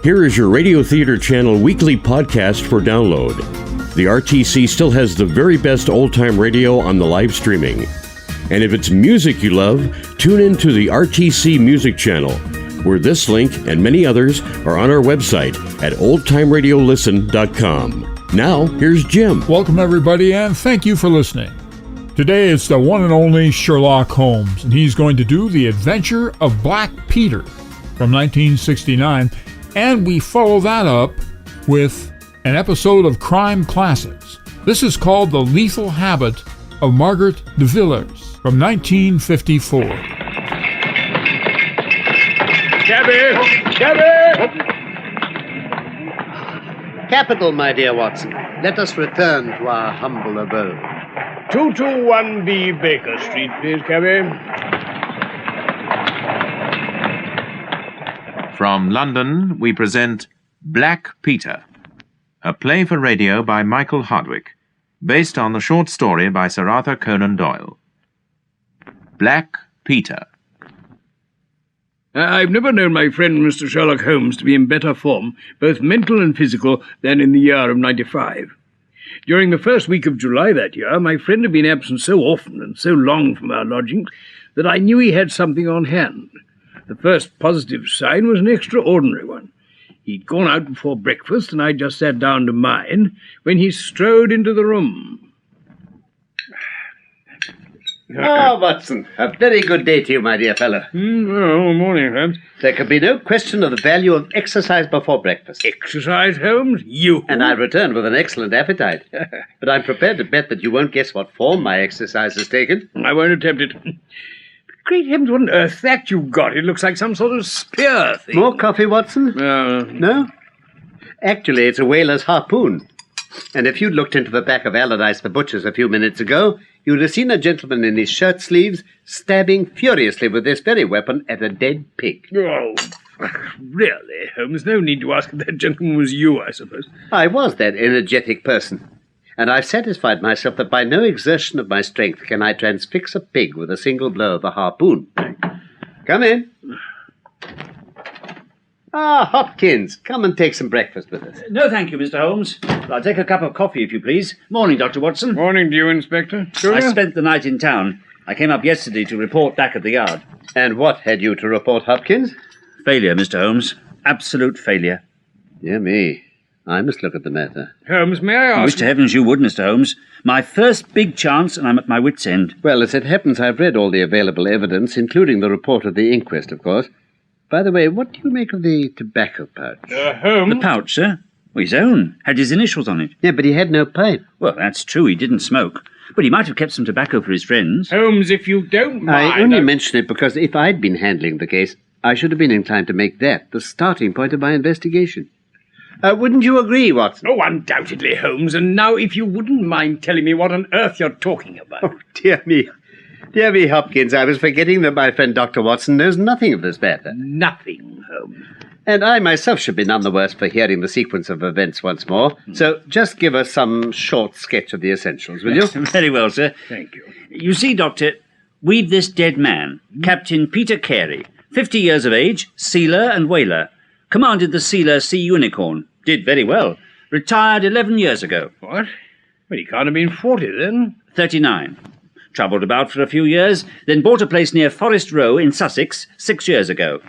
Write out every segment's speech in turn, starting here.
Here is your Radio Theater Channel weekly podcast for download. The RTC still has the very best old-time radio on the live streaming. And if it's music you love, tune in to the RTC Music Channel, where this link and many others are on our website at oldtimeradiolisten.com. Now, here's Jim. Welcome, everybody, and thank you for listening. Today it's the one and only Sherlock Holmes, and he's going to do The Adventure of Black Peter from 1969, and we follow that up with an episode of Crime Classics. This is called The Lethal Habit of Margaret de Villers from 1954. Cabby! Capital, my dear Watson. Let us return to our humble abode. 221B Baker Street, please, cabby. From London, we present Black Peter, a play for radio by Michael Hardwick, based on the short story by Sir Arthur Conan Doyle. Black Peter. I've never known my friend Mr. Sherlock Holmes to be in better form, both mental and physical, than in the year of '95. During the first week of July that year, my friend had been absent so often and so long from our lodgings that I knew he had something on hand. The first positive sign was an extraordinary one. He'd gone out before breakfast, and I just sat down to mine when he strode into the room. Ah, Watson, a very good day to you, my dear fellow. Morning, Holmes. There can be no question of the value of exercise before breakfast. Exercise, Holmes? You? And I returned with an excellent appetite. But I'm prepared to bet that you won't guess what form my exercise has taken. I won't attempt it. Great heavens, what on earth that you've got? It looks like some sort of spear thing. More coffee, Watson? No? Actually, it's a whaler's harpoon. And if you'd looked into the back of Allardyce the Butcher's a few minutes ago, you'd have seen a gentleman in his shirt sleeves stabbing furiously with this very weapon at a dead pig. Oh, really, Holmes? No need to ask if that gentleman was you, I suppose. I was that energetic person. And I've satisfied myself that by no exertion of my strength can I transfix a pig with a single blow of the harpoon. Come in. Ah, Hopkins, come and take some breakfast with us. No, thank you, Mr. Holmes. I'll take a cup of coffee, if you please. Morning, Dr. Watson. Morning to you, Inspector. I spent the night in town. I came up yesterday to report back at the yard. And what had you to report, Hopkins? Failure, Mr. Holmes. Absolute failure. Dear me. I must look at the matter. Holmes, may I ask... I wish to heavens you would, Mr. Holmes. My first big chance, and I'm at my wit's end. Well, as it happens, I've read all the available evidence, including the report of the inquest, of course. By the way, what do you make of the tobacco pouch? Holmes? The pouch, sir? Well, his own. Had his initials on it. Yeah, but he had no pipe. Well, that's true. He didn't smoke. But he might have kept some tobacco for his friends. Holmes, if you don't mind... I only mention it because if I'd been handling the case, I should have been inclined to make that the starting point of my investigation. Wouldn't you agree, Watson? Oh, undoubtedly, Holmes. And now, if you wouldn't mind telling me what on earth you're talking about. Oh, dear me. Dear me, Hopkins, I was forgetting that my friend Dr. Watson knows nothing of this matter. Nothing, Holmes. And I myself should be none the worse for hearing the sequence of events once more. So just give us some short sketch of the essentials, will you? Very well, sir. Thank you. You see, Doctor, we've this dead man, Captain Peter Carey, 50 years of age, sealer and whaler. Commanded the sealer Sea Unicorn. Did very well. Retired 11 years ago. What? Well, he can't have been 40 then. 39. Travelled about for a few years, then bought a place near Forest Row in Sussex 6 years ago.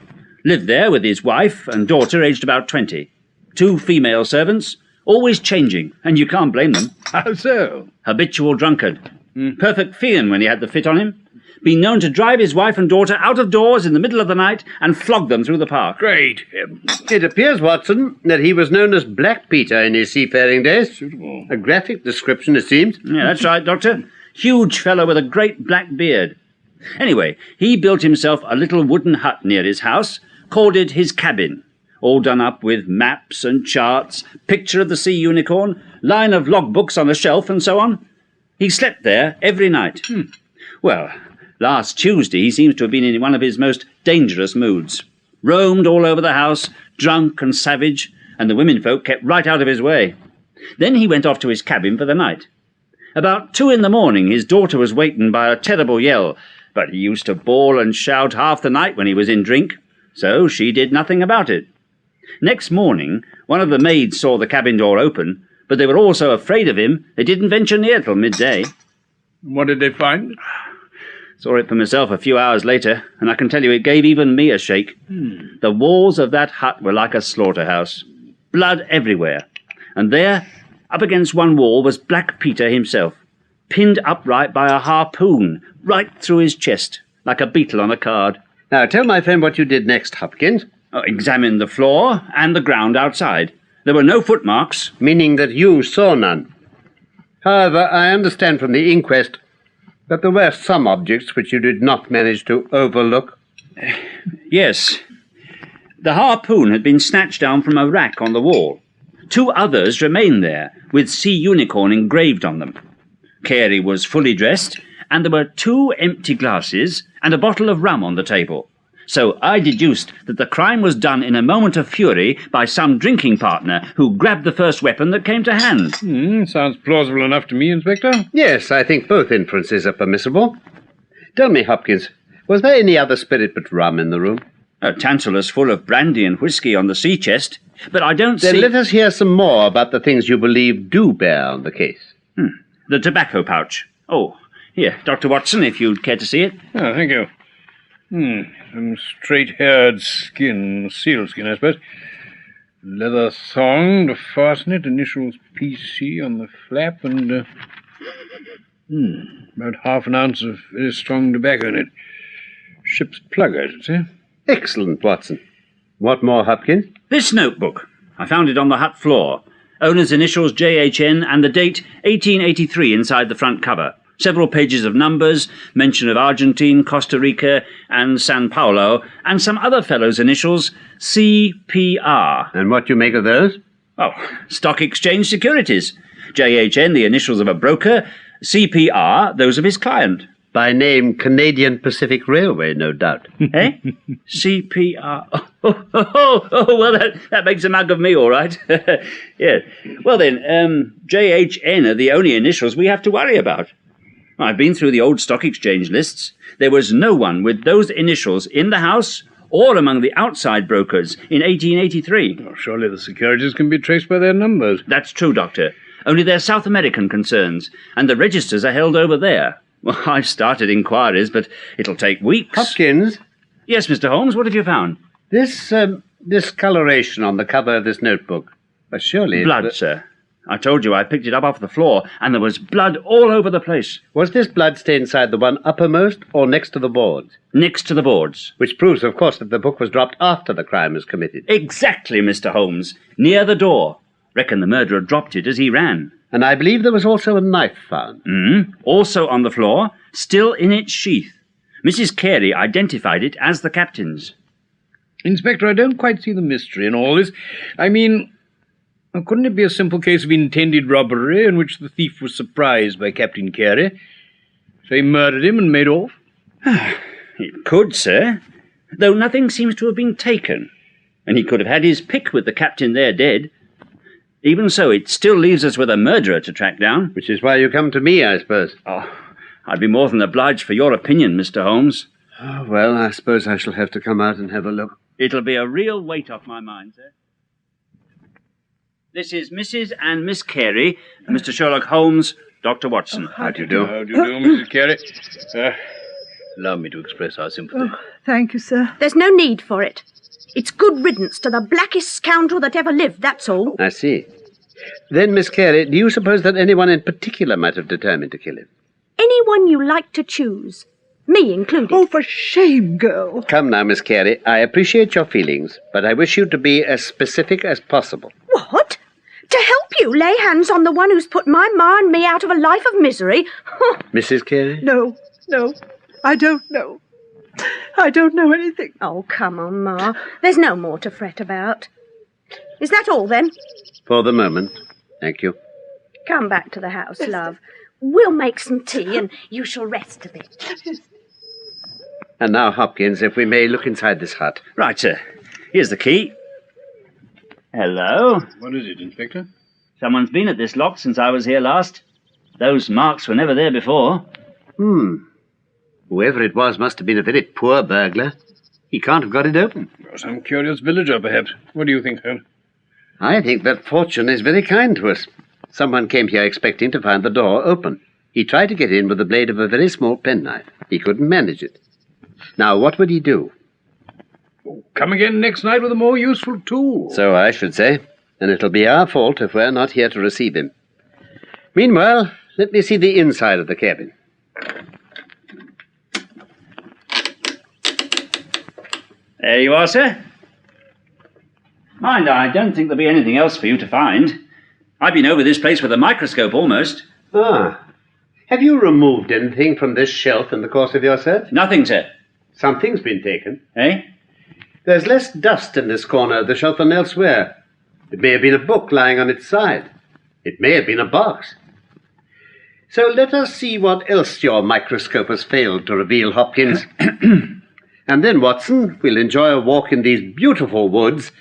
Lived there with his wife and daughter aged about 20. 2 female servants, always changing, and you can't blame them. How so? Habitual drunkard. Perfect fiend when he had the fit on him. Been known to drive his wife and daughter out of doors in the middle of the night and flog them through the park. Great heavens. It appears, Watson, that he was known as Black Peter in his seafaring days. Suitable. A graphic description, it seems. Yeah, that's right, Doctor. Huge fellow with a great black beard. Anyway, he built himself a little wooden hut near his house, called it his cabin, all done up with maps and charts, picture of the Sea Unicorn, line of logbooks on a shelf, and so on. He slept there every night. Well, last Tuesday he seems to have been in one of his most dangerous moods. Roamed all over the house, drunk and savage, and the womenfolk kept right out of his way. Then he went off to his cabin for the night. About 2 a.m, his daughter was wakened by a terrible yell, but he used to bawl and shout half the night when he was in drink, so she did nothing about it. Next morning, one of the maids saw the cabin door open, but they were all so afraid of him they didn't venture near till midday. What did they find? Saw it for myself a few hours later, and I can tell you it gave even me a shake. The walls of that hut were like a slaughterhouse. Blood everywhere. And there, up against one wall, was Black Peter himself, pinned upright by a harpoon, right through his chest, like a beetle on a card. Now, tell my friend what you did next, Hopkins. Examined the floor and the ground outside. There were no footmarks. Meaning that you saw none. However, I understand from the inquest that there were some objects which you did not manage to overlook. Yes. The harpoon had been snatched down from a rack on the wall. 2 others remained there, with Sea Unicorn engraved on them. Carey was fully dressed, and there were 2 empty glasses and a bottle of rum on the table. So I deduced that the crime was done in a moment of fury by some drinking partner who grabbed the first weapon that came to hand. Sounds plausible enough to me, Inspector. Yes, I think both inferences are permissible. Tell me, Hopkins, was there any other spirit but rum in the room? A tantalus full of brandy and whisky on the sea chest, but I don't Then see... let us hear some more about the things you believe do bear on the case. The tobacco pouch. Oh, here, Dr. Watson, if you'd care to see it. Oh, thank you. Some straight-haired skin, sealskin, I suppose. Leather thong to fasten it, initials PC on the flap, and about half an ounce of very strong tobacco in it. Ship's plug, I should say. Excellent, Watson. What more, Hopkins? This notebook. I found it on the hut floor. Owner's initials JHN and the date 1883 inside the front cover. Several pages of numbers, mention of Argentine, Costa Rica, and San Paulo, and some other fellow's initials, CPR. And what do you make of those? Oh, Stock Exchange Securities. JHN, the initials of a broker. CPR, those of his client. By name, Canadian Pacific Railway, no doubt. Eh? CPR. Well, that makes a mug of me, all right. Yeah. Well, then, JHN are the only initials we have to worry about. I've been through the old stock exchange lists. There was no one with those initials in the house or among the outside brokers in 1883. Oh, surely the securities can be traced by their numbers. That's true, Doctor. Only they're South American concerns, and the registers are held over there. Well, I've started inquiries, but it'll take weeks. Hopkins? Yes, Mr. Holmes, what have you found? This discoloration on the cover of this notebook. Surely... Blood, sir. I told you I picked it up off the floor, and there was blood all over the place. Was this blood stain inside the one uppermost or next to the boards? Next to the boards. Which proves, of course, that the book was dropped after the crime was committed. Exactly, Mr. Holmes. Near the door. Reckon the murderer dropped it as he ran. And I believe there was also a knife found. Also on the floor, still in its sheath. Mrs. Carey identified it as the captain's. Inspector, I don't quite see the mystery in all this. I mean... couldn't it be a simple case of intended robbery in which the thief was surprised by Captain Carey? So he murdered him and made off? It could, sir. Though nothing seems to have been taken. And he could have had his pick with the captain there dead. Even so, it still leaves us with a murderer to track down. Which is why you come to me, I suppose. Oh, I'd be more than obliged for your opinion, Mr. Holmes. Oh, well, I suppose I shall have to come out and have a look. It'll be a real weight off my mind, sir. This is Mrs. and Miss Carey, Mr. Sherlock Holmes, Dr. Watson. How do you do? How do you do, Mrs. Carey? Allow me to express our sympathy. Thank you, sir. There's no need for it. It's good riddance to the blackest scoundrel that ever lived, that's all. I see. Then, Miss Carey, do you suppose that anyone in particular might have determined to kill him? Anyone you like to choose. Me included. Oh, for shame, girl. Come now, Miss Carey. I appreciate your feelings, but I wish you to be as specific as possible. What? To help you lay hands on the one who's put my ma and me out of a life of misery? Mrs. Carey? No. I don't know. I don't know anything. Oh, come on, Ma. There's no more to fret about. Is that all, then? For the moment. Thank you. Come back to the house, love. We'll make some tea and you shall rest a bit. And now, Hopkins, if we may look inside this hut. Right, sir. Here's the key. Hello? What is it, Inspector? Someone's been at this lock since I was here last. Those marks were never there before. Whoever it was must have been a very poor burglar. He can't have got it open. Or some curious villager, perhaps. What do you think, Holmes? I think that fortune is very kind to us. Someone came here expecting to find the door open. He tried to get in with the blade of a very small penknife. He couldn't manage it. Now, what would he do? Come again next night with a more useful tool. So I should say. And it'll be our fault if we're not here to receive him. Meanwhile, let me see the inside of the cabin. There you are, sir. Mind, I don't think there'll be anything else for you to find. I've been over this place with a microscope, almost. Ah. Have you removed anything from this shelf in the course of your search? Nothing, sir. Something's been taken. Eh? There's less dust in this corner of the shelf than elsewhere. It may have been a book lying on its side. It may have been a box. So let us see what else your microscope has failed to reveal, Hopkins. And then, Watson, we'll enjoy a walk in these beautiful woods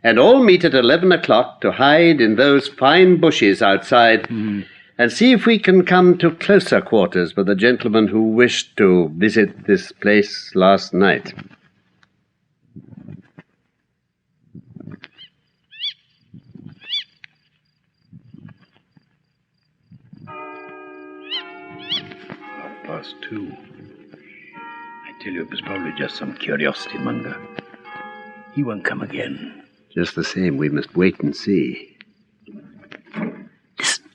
and all meet at 11 o'clock to hide in those fine bushes outside and see if we can come to closer quarters with the gentleman who wished to visit this place last night. +2. I tell you, it was probably just some curiosity monger. He won't come again. Just the same, we must wait and see. Listen.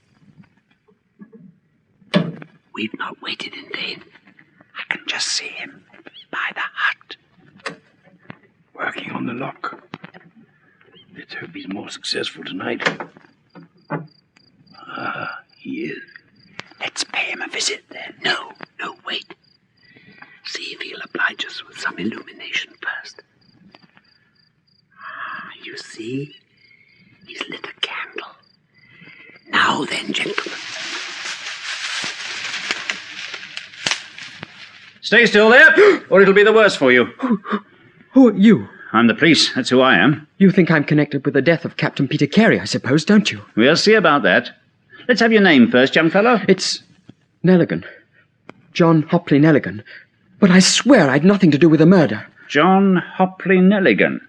We've not waited in vain. I can just see him by the hut. Working on the lock. Let's hope he's more successful tonight. Ah, he is. Let's pay him a visit, then. No, wait. See if he'll oblige us with some illumination first. You see? He's lit a candle. Now then, gentlemen. Stay still there, or it'll be the worse for you. Who are you? I'm the police, that's who I am. You think I'm connected with the death of Captain Peter Carey, I suppose, don't you? We'll see about that. Let's have your name first, young fellow. It's Nelligan. John Hopley Nelligan. But I swear I'd nothing to do with the murder. John Hopley Nelligan.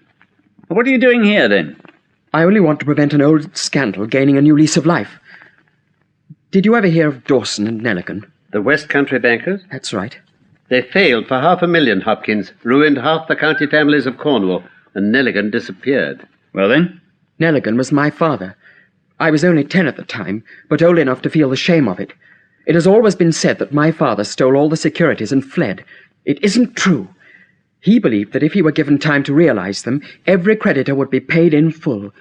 What are you doing here, then? I only want to prevent an old scandal gaining a new lease of life. Did you ever hear of Dawson and Nelligan? The West Country bankers? That's right. They failed for $500,000, Hopkins, ruined half the county families of Cornwall, and Nelligan disappeared. Well, then? Nelligan was my father. I was only 10 at the time, but old enough to feel the shame of it. It has always been said that my father stole all the securities and fled. It isn't true. He believed that if he were given time to realize them, every creditor would be paid in full.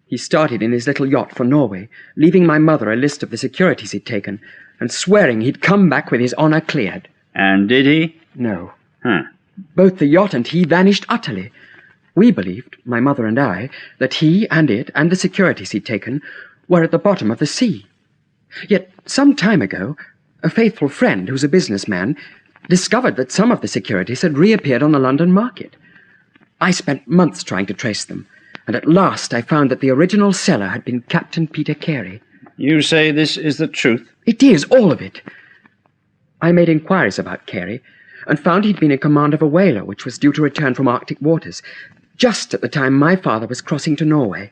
He started in his little yacht for Norway, leaving my mother a list of the securities he'd taken, and swearing he'd come back with his honor cleared. And did he? No. Huh. Both the yacht and he vanished utterly. We believed, my mother and I, that he and it and the securities he'd taken were at the bottom of the sea. Yet, some time ago, a faithful friend who's a businessman discovered that some of the securities had reappeared on the London market. I spent months trying to trace them, and at last I found that the original seller had been Captain Peter Carey. You say this is the truth? It is, all of it. I made inquiries about Carey, and found he'd been in command of a whaler which was due to return from Arctic waters, just at the time my father was crossing to Norway.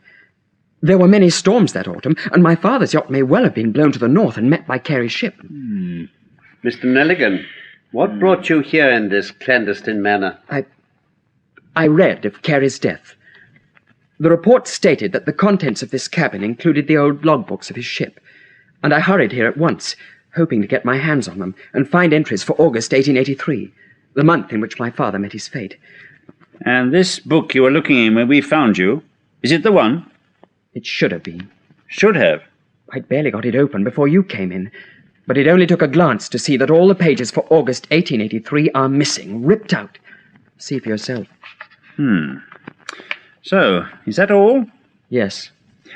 There were many storms that autumn, and my father's yacht may well have been blown to the north and met by Carey's ship. Mr. Nelligan, what brought you here in this clandestine manner? I read of Carey's death. The report stated that the contents of this cabin included the old logbooks of his ship, and I hurried here at once, hoping to get my hands on them and find entries for August 1883, the month in which my father met his fate. And this book you were looking in when we found you, is it the one? It should have been. Should have? I'd barely got it open before you came in, but it only took a glance to see that all the pages for August 1883 are missing, ripped out. See for yourself. So, is that all? Yes.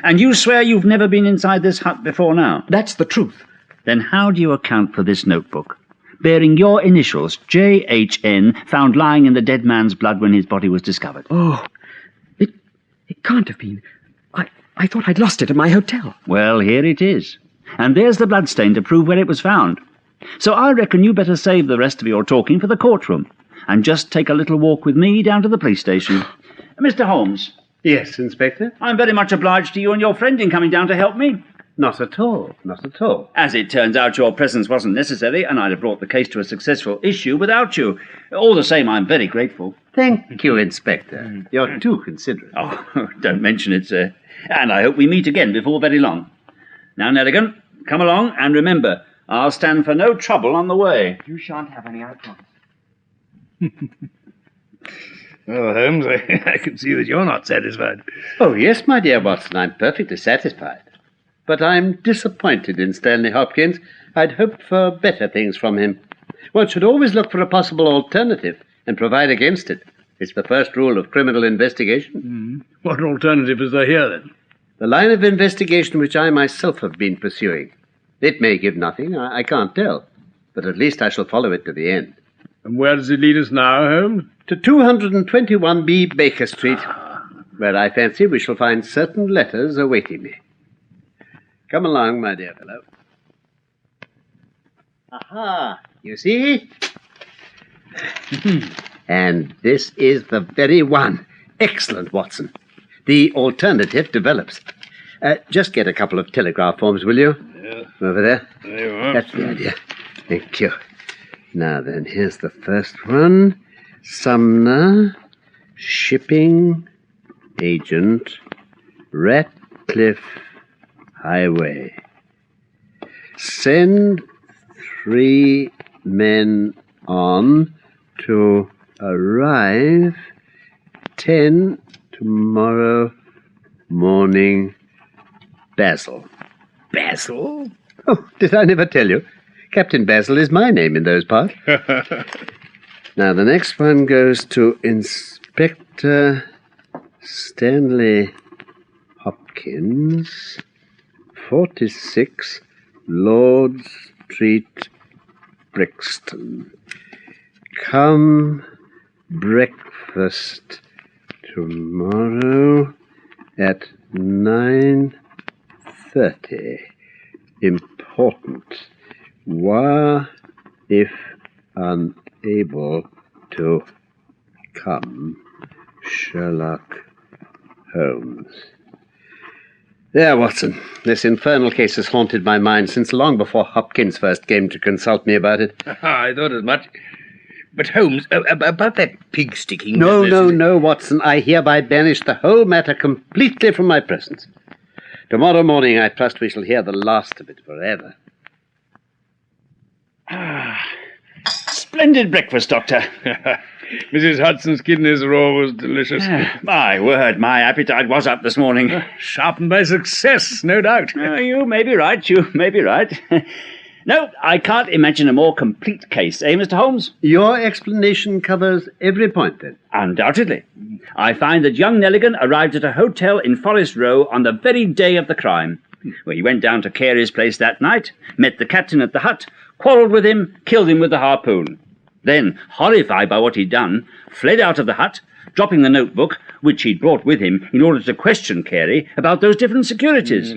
And you swear you've never been inside this hut before now? That's the truth. Then how do you account for this notebook, bearing your initials, J.H.N., found lying in the dead man's blood when his body was discovered? Oh, it can't have been. I thought I'd lost it at my hotel. Well, here it is. And there's the bloodstain to prove where it was found. So I reckon you better save the rest of your talking for the courtroom. and just take a little walk with me down to the police station. Mr. Holmes. Yes, Inspector? I'm very much obliged to you and your friend in coming down to help me. Not at all, not at all. As it turns out, your presence wasn't necessary, and I'd have brought the case to a successful issue without you. All the same, I'm very grateful. Thank you, Inspector. You're too considerate. Oh, don't mention it, sir. And I hope we meet again before very long. Now, Nelligan, come along, and remember, I'll stand for no trouble on the way. You shan't have any, I promise. Oh, Holmes, I can see that you're not satisfied. Oh, yes, my dear Watson, I'm perfectly satisfied. But I'm disappointed in Stanley Hopkins. I'd hoped for better things from him. One should always look for a possible alternative and provide against it. It's the first rule of criminal investigation. What alternative is there here, then? The line of investigation which I myself have been pursuing. It may give nothing, I can't tell. But at least I shall follow it to the end. And where does it lead us now, Holmes? To 221B Baker Street, where I fancy we shall find certain letters awaiting me. Come along, my dear fellow. Aha, you see? And this is the very one. Excellent, Watson. The alternative develops. Just get a couple of telegraph forms, will you? Yeah. Over there. There you are. That's the idea. Thank you. Now then, here's the first one. Sumner, shipping agent, Ratcliffe Highway. Send 3 men on to arrive 10 tomorrow morning. Basil. Basil? Oh, did I never tell you? Captain Basil is my name in those parts. Now, the next one goes to Inspector Stanley Hopkins, 46 Lord Street, Brixton. Come breakfast tomorrow at 9:30. Important. Were, if unable to come, Sherlock Holmes. There, Watson. This infernal case has haunted my mind since long before Hopkins first came to consult me about it. I thought as much. But, Holmes, about that pig sticking... No, Watson. I hereby banish the whole matter completely from my presence. Tomorrow morning, I trust we shall hear the last of it forever. Splendid breakfast, Doctor. Mrs. Hudson's kidneys are always delicious. My word, my appetite was up this morning. Sharpened by success, no doubt. You may be right, No, I can't imagine a more complete case, eh, Mr. Holmes? Your explanation covers every point, then? Undoubtedly. I find that young Nelligan arrived at a hotel in Forest Row on the very day of the crime. Well, he went down to Carey's place that night, met the captain at the hut, quarrelled with him, killed him with the harpoon. Then, horrified by what he'd done, fled out of the hut, dropping the notebook, which he'd brought with him in order to question Carey about those different securities.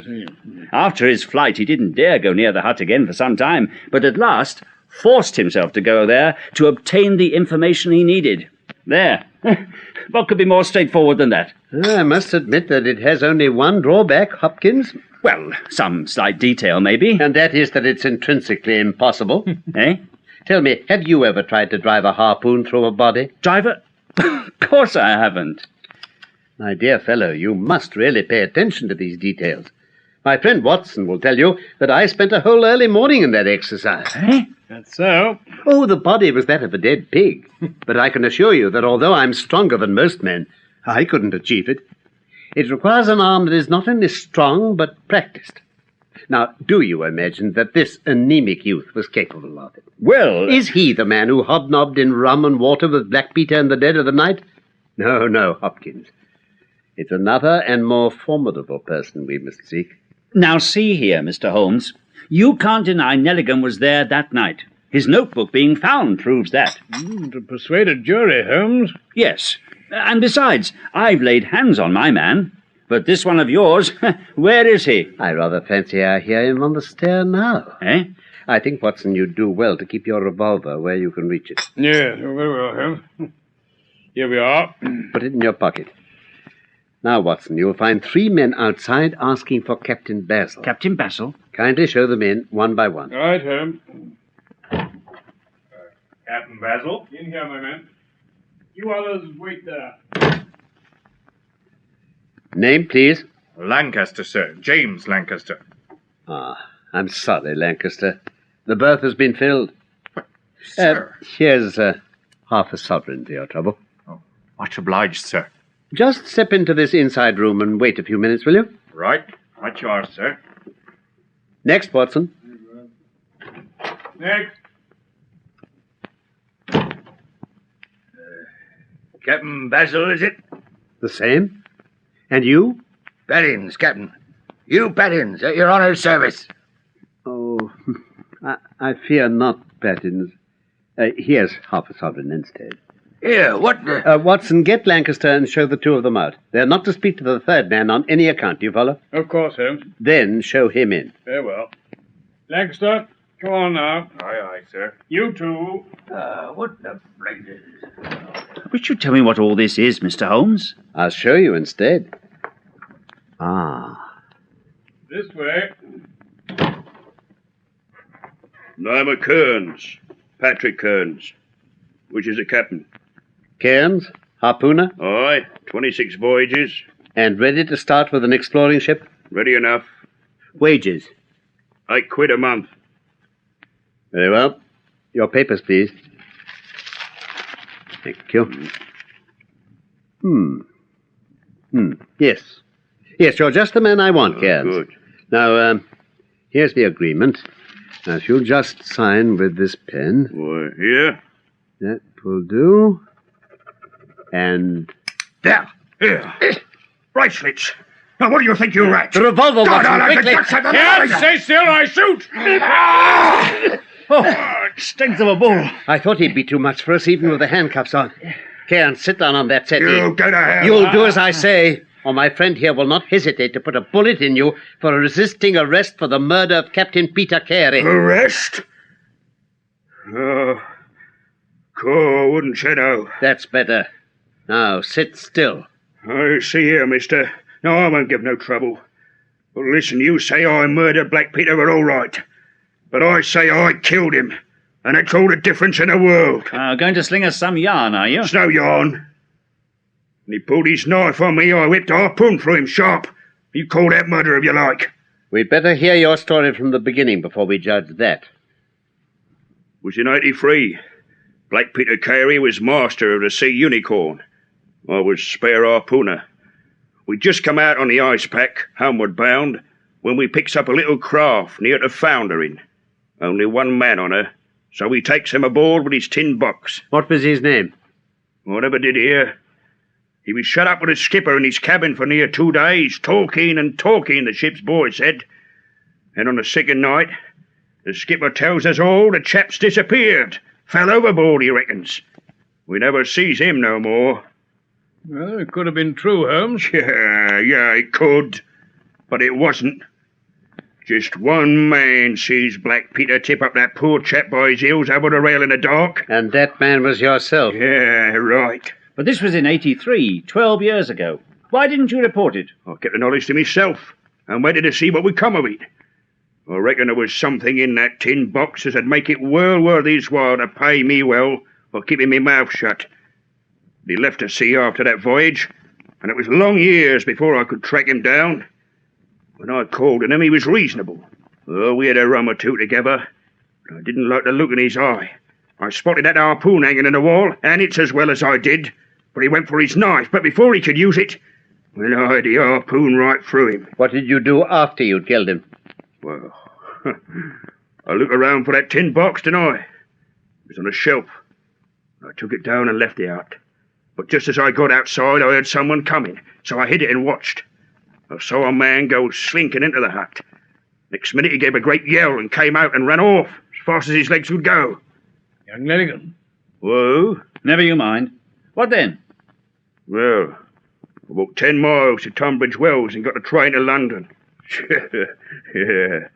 After his flight, he didn't dare go near the hut again for some time, but at last forced himself to go there to obtain the information he needed. There. What could be more straightforward than that? I must admit that it has only one drawback, Hopkins. Well, some slight detail, maybe. And that is that it's intrinsically impossible. Eh? Tell me, have you ever tried to drive a harpoon through a body? Driver? Of course I haven't. My dear fellow, you must really pay attention to these details. My friend Watson will tell you that I spent a whole early morning in that exercise. Eh? That's so. Oh, the body was that of a dead pig. But I can assure you that although I'm stronger than most men, I couldn't achieve it. It requires an arm that is not only strong, but practiced. Now, do you imagine that this anemic youth was capable of it? Well... Is he the man who hobnobbed in rum and water with Black Peter in the dead of the night? No, Hopkins. It's another and more formidable person we must seek. Now see here, Mr. Holmes. You can't deny Nelligan was there that night. His notebook being found proves that. To persuade a jury, Holmes. Yes. And besides, I've laid hands on my man. But this one of yours, where is he? I rather fancy I hear him on the stair now. Eh? I think, Watson, you'd do well to keep your revolver where you can reach it. Yeah, very well, Holmes. Here we are. Put it in your pocket. Now, Watson, you'll find 3 men outside asking for Captain Basil. Captain Basil? Kindly show them in, one by one. All right, Holmes. Captain Basil? In here, my man. You others wait there. Name, please. Lancaster, sir. James Lancaster. Ah, I'm sorry, Lancaster. The berth has been filled. Sir. Here's half a sovereign for your trouble. Oh, much obliged, sir. Just step into this inside room and wait a few minutes, will you? Right. Right you are, sir. Next, Watson. Next. Captain Basil, is it? The same. And you? Battins, Captain. You Battins, at your honour's service. Oh, I fear not, Battins. Here's half a sovereign instead. Here, what the... Watson, get Lancaster and show the 2 of them out. They're not to speak to the 3rd man on any account, do you follow? Of course, Holmes. Then show him in. Very well. Lancaster, come on now. Aye, aye, sir. You two. What the blazes? Would you tell me what all this is, Mr. Holmes? I'll show you instead. Ah. This way. I'm a Kearns. Patrick Kearns. Which is a captain. Cairns, harpooner? Aye, 26 voyages. And ready to start with an exploring ship? Ready enough. Wages? £8 a month. Very well. Your papers, please. Thank you. Yes. Yes, you're just the man I want, Cairns. Good. Now, here's the agreement. Now, if you'll just sign with this pen. Why, here? That will do. And... There. Here. Bracelets. Now, what do you think you're at? The revolver, Watson, quickly! Yes, stay still, I shoot! Strength of a bull. I thought he'd be too much for us, even with the handcuffs on. Cairns, sit down on that settee. You go to hell. You'll do as I say, or my friend here will not hesitate to put a bullet in you for resisting arrest for the murder of Captain Peter Carey. Arrest? Oh, cool, wouldn't you know? That's better. Now, sit still. I see here, mister. No, I won't give no trouble. But listen, you say I murdered Black Peter, we're all right. But I say I killed him. And that's all the difference in the world. Going to sling us some yarn, are you? It's no yarn. When he pulled his knife on me, I whipped a harpoon through him sharp. You call that murder if you like. We'd better hear your story from the beginning before we judge that. It was in '83. Black Peter Carey was master of the Sea Unicorn. I was spare harpooner. We'd just come out on the ice pack, homeward bound, when we picks up a little craft near to foundering. Only 1 man on her, so we takes him aboard with his tin box. What was his name? I never did hear. He was shut up with his skipper in his cabin for near 2 days, talking and talking, the ship's boy said. And on the second night, the skipper tells us all the chap's disappeared. Fell overboard, he reckons. We never sees him no more. Well, it could have been true, Holmes. Yeah, it could. But it wasn't. Just 1 man sees Black Peter tip up that poor chap by his heels over the rail in the dark. And that man was yourself. Yeah, right. But this was in '83, 12 years ago. Why didn't you report it? I kept the knowledge to myself and waited to see what would come of it. I reckon there was something in that tin box as would make it well worth his while to pay me well for keeping me mouth shut. He left the sea after that voyage, and it was long years before I could track him down. When I called on him, he was reasonable. Oh, we had a rum or two together, but I didn't like the look in his eye. I spotted that harpoon hanging in the wall, and it's as well as I did, for he went for his knife, but before he could use it, well, I had the harpoon right through him. What did you do after you'd killed him? Well, I looked around for that tin box, didn't I? It was on a shelf. I took it down and left it out. But just as I got outside, I heard someone coming, so I hid it and watched. I saw a man go slinking into the hut. Next minute, he gave a great yell and came out and ran off as fast as his legs would go. Young Lenigan. Whoa? Never you mind. What then? Well, I walked 10 miles to Tunbridge Wells and got a train to London. Yeah.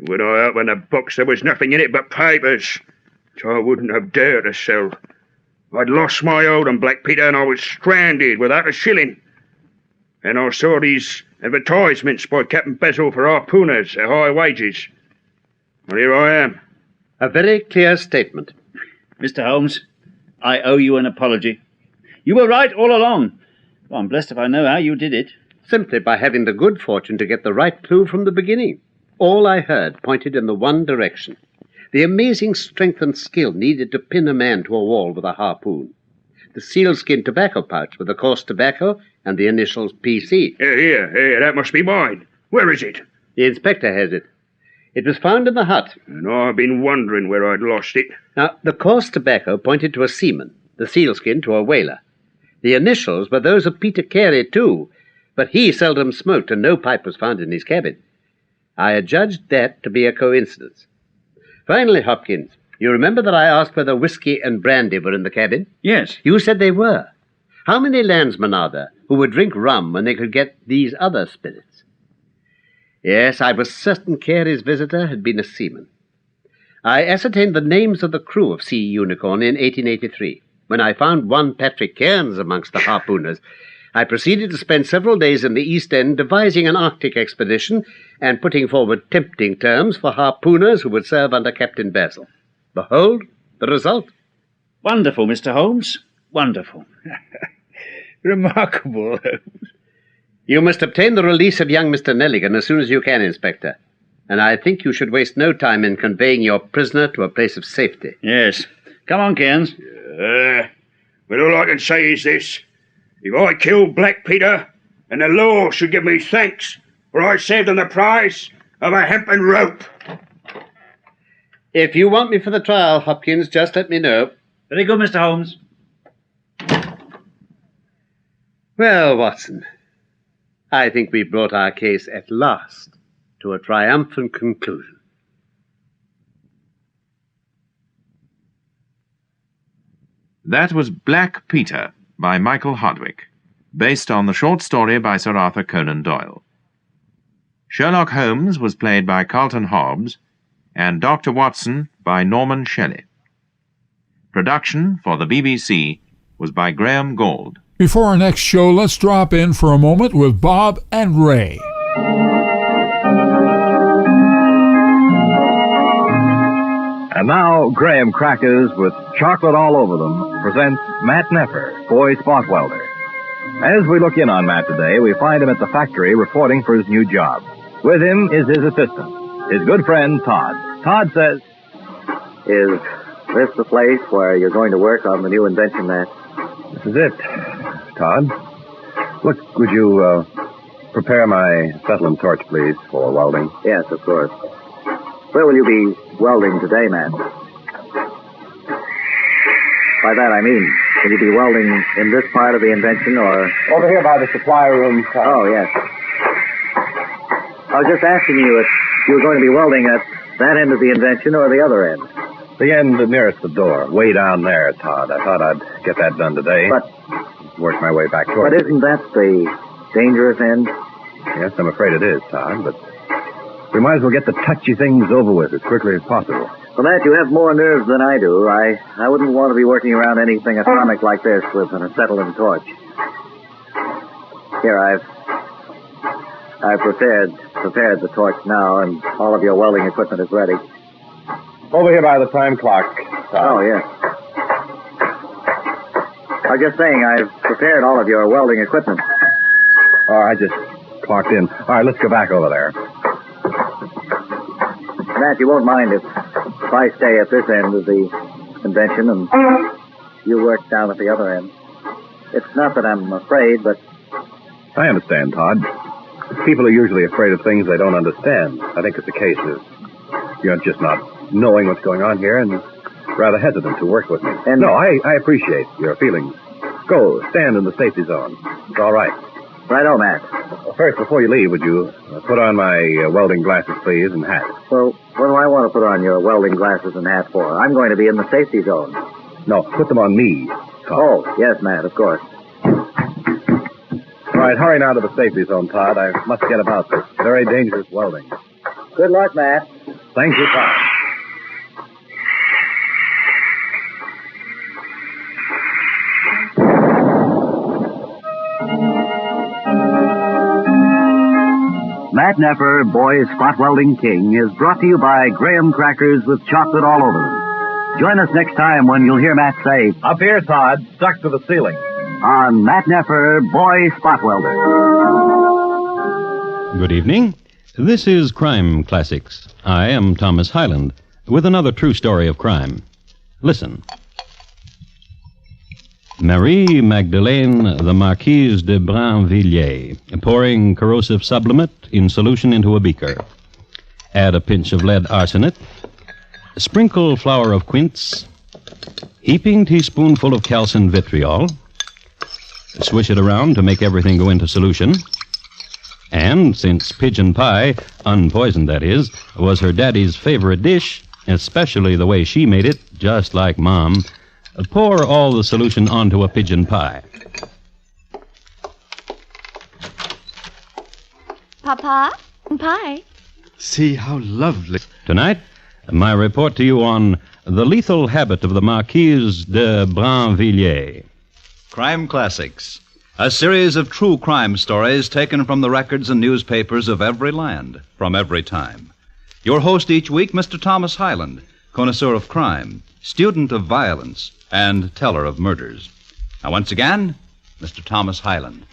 When I opened the box, there was nothing in it but papers, which I wouldn't have dared to sell. I'd lost my hold on Black Peter, and I was stranded without a shilling. And I saw these advertisements by Captain Basil for harpooners at high wages. Well, here I am. A very clear statement. Mr. Holmes, I owe you an apology. You were right all along. Well, I'm blessed if I know how you did it. Simply by having the good fortune to get the right clue from the beginning. All I heard pointed in the one direction. The amazing strength and skill needed to pin a man to a wall with a harpoon. The sealskin tobacco pouch with the coarse tobacco and the initials PC. Here, that must be mine. Where is it? The inspector has it. It was found in the hut. And I've been wondering where I'd lost it. Now, the coarse tobacco pointed to a seaman, the sealskin to a whaler. The initials were those of Peter Carey, too, but he seldom smoked and no pipe was found in his cabin. I adjudged that to be a coincidence. Finally, Hopkins, you remember that I asked whether whiskey and brandy were in the cabin? Yes. You said they were. How many landsmen are there who would drink rum when they could get these other spirits? Yes, I was certain Carey's visitor had been a seaman. I ascertained the names of the crew of Sea Unicorn in 1883. When I found one Patrick Cairns amongst the harpooners, I proceeded to spend several days in the East End devising an Arctic expedition and putting forward tempting terms for harpooners who would serve under Captain Basil. Behold the result. Wonderful, Mr. Holmes. Wonderful. Remarkable, Holmes. You must obtain the release of young Mr. Nelligan as soon as you can, Inspector. And I think you should waste no time in conveying your prisoner to a place of safety. Yes. Come on, Cairns. But all I can say is this. If I kill Black Peter, and the law should give me thanks, for I saved him the price of a hempen rope. If you want me for the trial, Hopkins, just let me know. Very good, Mr. Holmes. Well, Watson, I think we've brought our case at last to a triumphant conclusion. That was Black Peter by Michael Hardwick, based on the short story by Sir Arthur Conan Doyle. Sherlock Holmes was played by Carlton Hobbs, and Dr. Watson by Norman Shelley. Production for the BBC was by Graham Gould. Before our next show, let's drop in for a moment with Bob and Ray. And now, Graham Crackers with chocolate all over them presents Matt Neffer, boy spot welder. As we look in on Matt today, we find him at the factory reporting for his new job. With him is his assistant, his good friend Todd. Todd says, "Is this the place where you're going to work on the new invention, Matt?" "This is it, Todd. Look, would you prepare my acetylene torch, please, for welding?" "Yes, of course. Where will you be welding today, Matt?" "By that I mean, will you be welding in this part of the invention, or..." "Over here by the supply room, Todd." "Oh, yes. I was just asking you if you were going to be welding at that end of the invention or the other end." "The end nearest the door, way down there, Todd. I thought I'd get that done today. But... work my way back toward But it." isn't that the dangerous end?" "Yes, I'm afraid it is, Todd, but we might as well get the touchy things over with as quickly as possible." "Well, Matt, you have more nerves than I do. I wouldn't want to be working around anything atomic like this with an acetylene torch. Here, I've prepared the torch now, and all of your welding equipment is ready." "Over here by the time clock, Todd." "Oh, yes. I was just saying, I've prepared all of your welding equipment." "Oh, I just clocked in. All right, let's go back over there." "Matt, you won't mind if I stay at this end of the invention and you work down at the other end. It's not that I'm afraid, but..." "I understand, Todd. People are usually afraid of things they don't understand. I think it's a case of you're just not knowing what's going on here and rather hesitant to work with me." And... "No, I appreciate your feelings. Go, stand in the safety zone. It's all right." "Righto, Matt." "First, before you leave, would you put on my welding glasses, please, and hat?" "Well, what do I want to put on your welding glasses and hat for? I'm going to be in the safety zone." "No, put them on me, Todd." "Oh, yes, Matt, of course." "All right, hurry now to the safety zone, Todd. I must get about this very dangerous welding." "Good luck, Matt." Thank you, Tom. Matt Neffer, Boy Spot Welding King, is brought to you by Graham Crackers with chocolate all over them. Join us next time when you'll hear Matt say, "Up here, Todd, stuck to the ceiling," on Matt Neffer, Boy Spot Welder. Good evening. This is Crime Classics. I am Thomas Hyland with another true story of crime. Listen. Marie Magdalene, the Marquise de Brinvilliers, pouring corrosive sublimate in solution into a beaker. Add a pinch of lead arsenate. Sprinkle flour of quince. Heaping teaspoonful of calcium vitriol. Swish it around to make everything go into solution. And since pigeon pie, unpoisoned that is, was her daddy's favorite dish, especially the way she made it, just like Mom, pour all the solution onto a pigeon pie. Papa, pie. See how lovely. Tonight, my report to you on the lethal habit of the Marquise de Brinvilliers. Crime Classics, a series of true crime stories taken from the records and newspapers of every land, from every time. Your host each week, Mr. Thomas Hyland, connoisseur of crime, student of violence, and teller of murders. Now, once again, Mr. Thomas Hyland.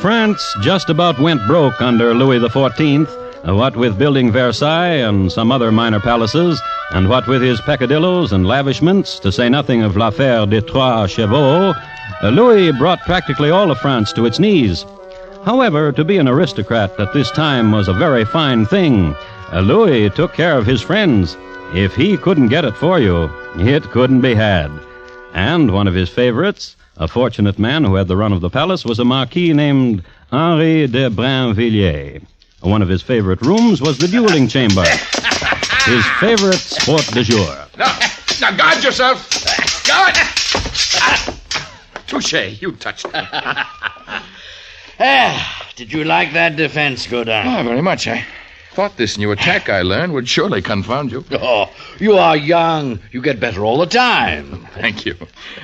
France just about went broke under Louis XIV, what with building Versailles and some other minor palaces, and what with his peccadillos and lavishments, to say nothing of l'affaire des Trois Chevaux, Louis brought practically all of France to its knees. However, to be an aristocrat at this time was a very fine thing. Louis took care of his friends. If he couldn't get it for you, it couldn't be had. And one of his favorites, a fortunate man who had the run of the palace, was a marquis named Henri de Brinvilliers. One of his favorite rooms was the dueling chamber. His favorite sport du jour. Now guard yourself. Guard. Touché, you touched me. Did you like that defense, Godin? Oh, very much. I thought this new attack I learned would surely confound you. Oh, you are young. You get better all the time. Thank you.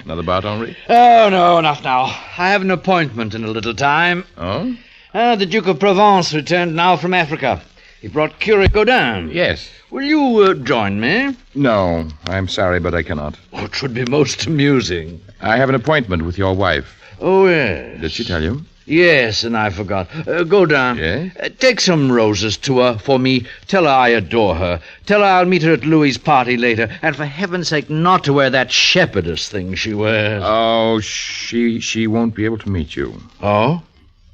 Another bout, Henri? Oh, no, enough now. I have an appointment in a little time. Oh? The Duke of Provence returned now from Africa. He brought Curé Godin. Yes. Will you join me? No, I'm sorry, but I cannot. Oh, it would be most amusing. I have an appointment with your wife. Oh, yes. Did she tell you? Yes, and I forgot. Godin, yes? Take some roses to her for me. Tell her I adore her. Tell her I'll meet her at Louis's party later. And for heaven's sake, not to wear that shepherdess thing she wears. Oh, she won't be able to meet you. Oh?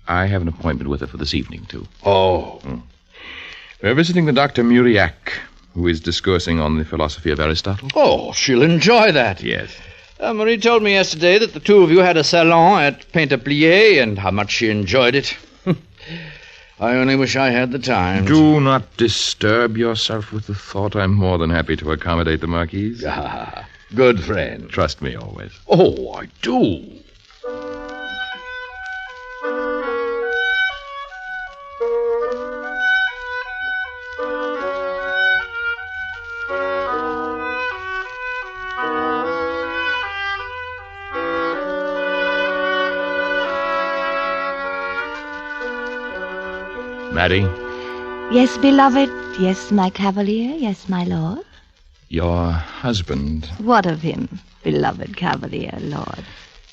I have an appointment with her for this evening, too. Oh. We're visiting the Dr. Muriac, who is discoursing on the philosophy of Aristotle. Oh, she'll enjoy that. Yes. Marie told me yesterday that the two of you had a salon at Paint-a-Plier and how much she enjoyed it. I only wish I had the time. Do not disturb yourself with the thought. I'm more than happy to accommodate the Marquise. Ah, good friend. Trust me always. Oh, I do. Maddie? Yes, beloved. Yes, my cavalier. Yes, my lord. Your husband. What of him, beloved cavalier, lord?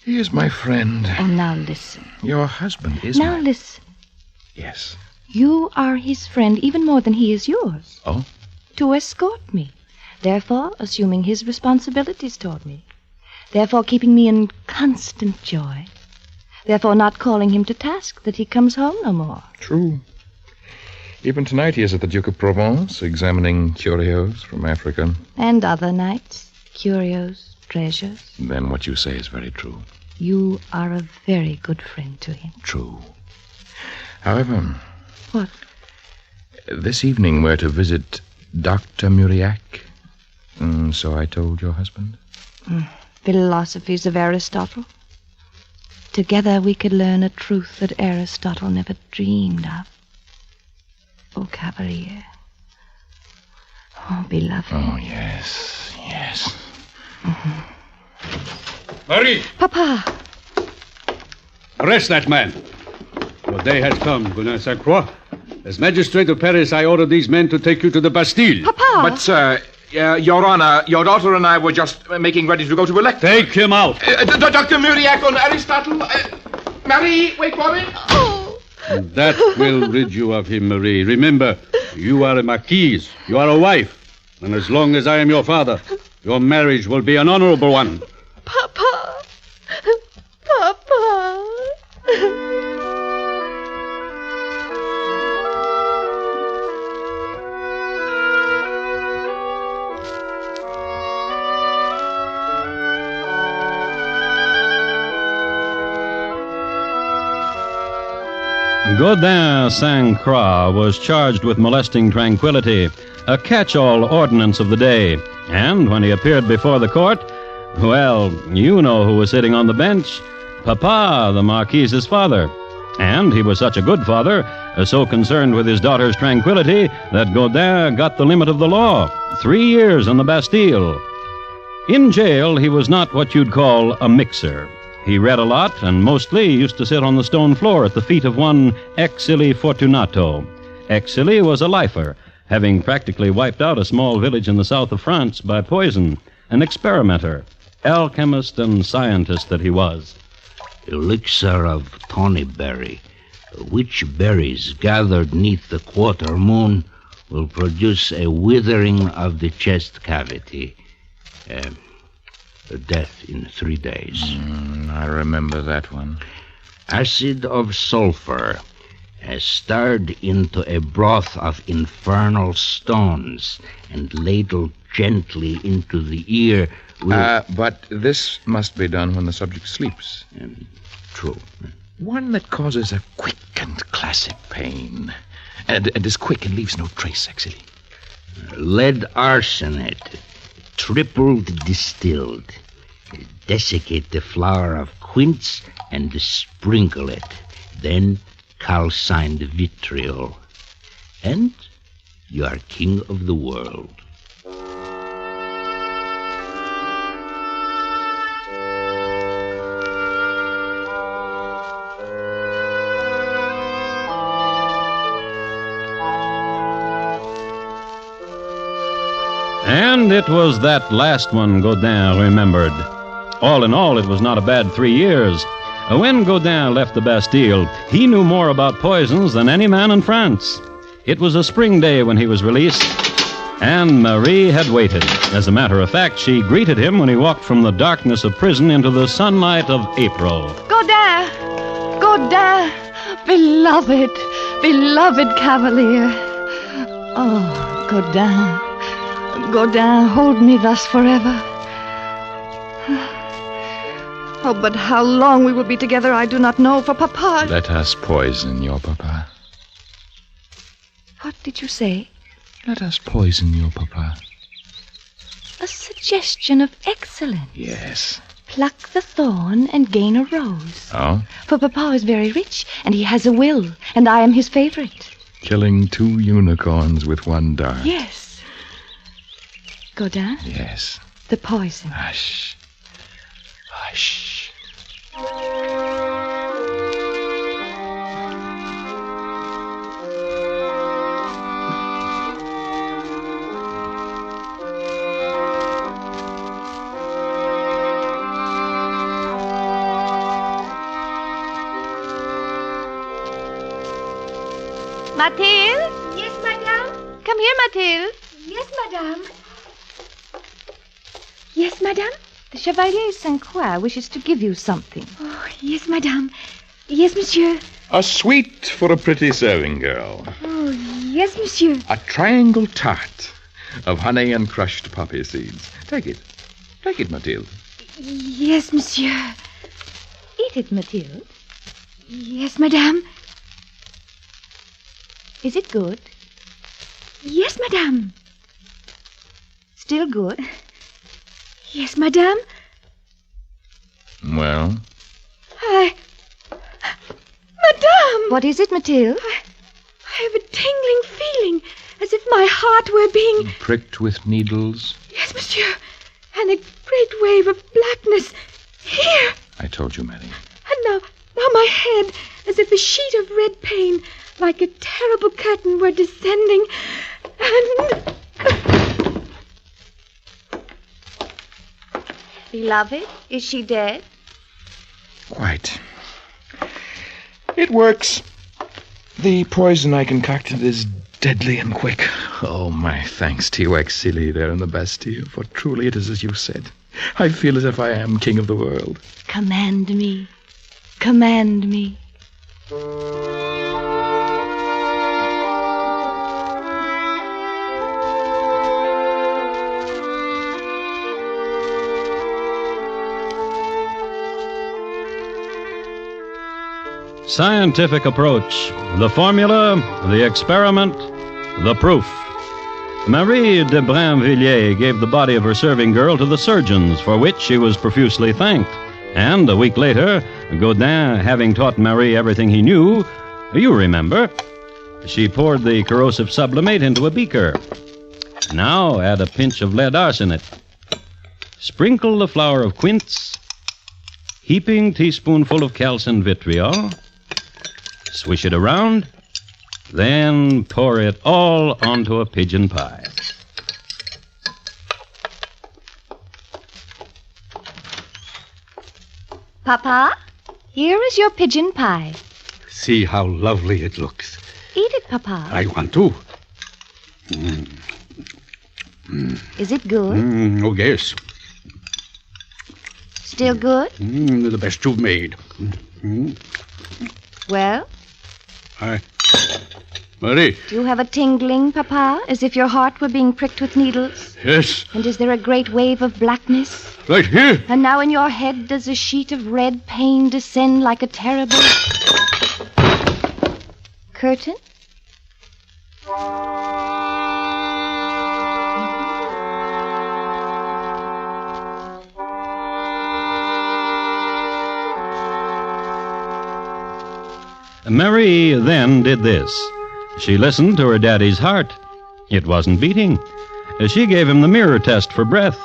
He is my friend. Oh, now listen. Your husband is Now listen. Yes. You are his friend even more than he is yours. Oh? To escort me. Therefore, assuming his responsibilities toward me. Therefore, keeping me in constant joy. Therefore, not calling him to task that he comes home no more. True. Even tonight he is at the Duke of Provence, examining curios from Africa. And other nights, curios, treasures. Then what you say is very true. You are a very good friend to him. True. However... What? This evening we're to visit Dr. Muriac. So I told your husband. Philosophies of Aristotle. Together we could learn a truth that Aristotle never dreamed of. Oh, Cavalier. Oh, beloved. Oh, yes, yes. Marie! Papa! Arrest that man. Your day has come, Gonin Sainte-Croix. As magistrate of Paris, I order these men to take you to the Bastille. Papa! But, sir, Your Honor, your daughter and I were just making ready to go to a lecture. Take him out. Dr. Muriac on Aristotle. Marie, wait for me. Oh. That will rid you of him, Marie. Remember, you are a marquise. You are a wife. And as long as I am your father, your marriage will be an honorable one. Papa! Papa! Godin Sainte-Croix was charged with molesting tranquility, a catch-all ordinance of the day. And when he appeared before the court, well, you know who was sitting on the bench. Papa, the Marquise's father. And he was such a good father, so concerned with his daughter's tranquility, that Godin got the limit of the law, 3 years in the Bastille. In jail, he was not what you'd call a mixer. He read a lot and mostly used to sit on the stone floor at the feet of one Exili Fortunato. Exili was a lifer, having practically wiped out a small village in the south of France by poison, an experimenter, alchemist and scientist that he was. Elixir of tawny berry, which berries gathered neath the quarter moon will produce a withering of the chest cavity. Death in 3 days. I remember that one. Acid of sulfur, stirred into a broth of infernal stones and ladled gently into the ear. But this must be done when the subject sleeps. True. One that causes a quick and classic pain. And is quick and leaves no trace, actually. Lead arsenate, tripled distilled. Desiccate the flower of quince and sprinkle it. Then calcined vitriol. And you are king of the world. And it was that last one Godin remembered. All in all, it was not a bad 3 years. When Godin left the Bastille, he knew more about poisons than any man in France. It was a spring day when he was released, and Marie had waited. As a matter of fact, she greeted him when he walked from the darkness of prison into the sunlight of April. Godin! Godin! Beloved, beloved Cavalier. Oh, Godin. Godin, hold me thus forever. Oh, but how long we will be together, I do not know, for Papa... Let us poison your Papa. What did you say? Let us poison your Papa. A suggestion of excellence. Yes. Pluck the thorn and gain a rose. Oh? For Papa is very rich, and he has a will, and I am his favorite. Killing 2 unicorns with 1 dart. Yes. Godin? Yes. The poison. Hush. Hush. Mathilde? Yes, madame? Come here, Mathilde. Yes, madame. Yes, madame? The Chevalier Sainte-Croix wishes to give you something. Oh, yes, madame. Yes, monsieur. A sweet for a pretty serving girl. Oh, yes, monsieur. A triangle tart of honey and crushed poppy seeds. Take it. Take it, Mathilde. Yes, monsieur. Eat it, Mathilde. Yes, madame. Is it good? Yes, madame. Still good? Yes, madame. Well? Madame! What is it, Mathilde? I have a tingling feeling, as if my heart were being... Pricked with needles? Yes, monsieur. And a great wave of blackness. Here. I told you, Mary. And now my head, as if a sheet of red pain, like a terrible curtain, were descending. And... Beloved, is she dead? Quite. It works. The poison I concocted is deadly and quick. Oh, my thanks to you, Exili, there in the Bastille, for truly it is as you said. I feel as if I am king of the world. Command me. Command me. Scientific approach, the formula, the experiment, the proof. Marie de Brinvilliers gave the body of her serving girl to the surgeons, for which she was profusely thanked. And a week later, Godin, having taught Marie everything he knew, you remember, she poured the corrosive sublimate into a beaker. Now add a pinch of lead arsenate. Sprinkle the flour of quince, heaping teaspoonful of calcined vitriol. Swish it around, then pour it all onto a pigeon pie. Papa, here is your pigeon pie. See how lovely it looks. Eat it, Papa. I want to. Is it good? Oh, yes. Still good? The best you've made. Well? Marie. Do you have a tingling, Papa, as if your heart were being pricked with needles? Yes. And is there a great wave of blackness? Right here. And now in your head does a sheet of red pain descend like a terrible... curtain? Marie then did this. She listened to her daddy's heart. It wasn't beating. She gave him the mirror test for breath.